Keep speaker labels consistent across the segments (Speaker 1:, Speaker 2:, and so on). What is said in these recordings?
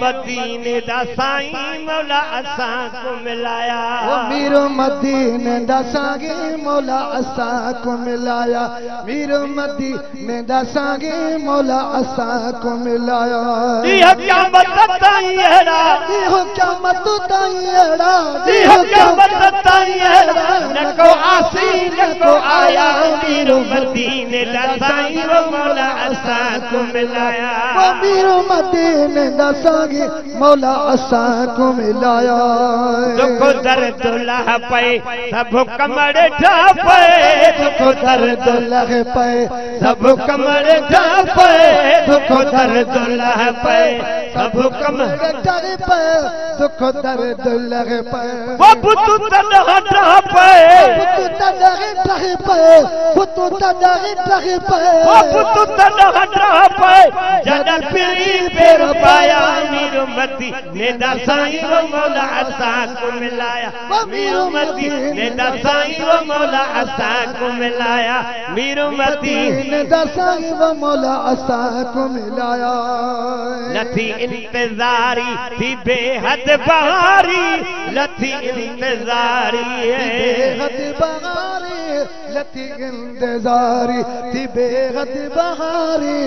Speaker 1: मदीने दा साईं मौला असां को मिलाया
Speaker 2: मीर मदीने दा साईं मौला असां को मिलाया मीर मदीने दा साईं मौला असां को मिलाया
Speaker 1: इहो क़यामत ताईं अहिड़ा
Speaker 2: इहो क़यामत ताईं अहिड़ा
Speaker 1: इहो क़यामत ताईं अहिड़ा न को आसी न को आया मीर मदीने दा साईं मौला असां को मिलाया
Speaker 2: मीर मदीने दा साईं मौला असां को मिलाया
Speaker 1: दुख दर्द लह पे सब कमर ढा पे दुख दर्द
Speaker 2: लह पे
Speaker 1: सब कमर ढा पे दुख दर्द लह पे सब कमर
Speaker 2: डर पे दुख दर्द लग पे
Speaker 1: वो पुतु तनह ढा पे
Speaker 2: पुतु तनह ढा पे पुतु तनह ढा पे
Speaker 1: वो पुतु तनह ढा पे जद पीरी पेर पाया मीर मदीने दा साईं मौला असां को मिलाया मीर मदीने दा साईं मौला असां को मिलाया मीर मदीने
Speaker 2: दा साईं मौला असां को मिलाया
Speaker 1: लथी इंतजारी थी बेहद बहारी लथी इंतजारी
Speaker 2: बेहद बहारी लथी इंतजारी थी बेहद बहारी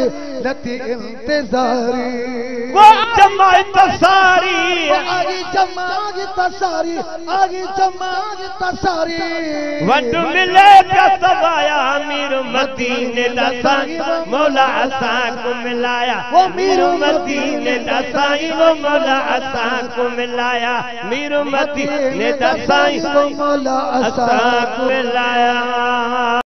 Speaker 2: लथी इंतजारी
Speaker 1: वो जमात सारी
Speaker 2: आगे जमात तसारी आगे जमात तसारी
Speaker 1: वड मिले का सवाया मीर मदीने दा साईं मौला असां को मिलाया वो मीर मदीने दा साईं मौला असां को मिलाया मीर मदीने दा साईं
Speaker 2: मौला
Speaker 1: असां को मिलाया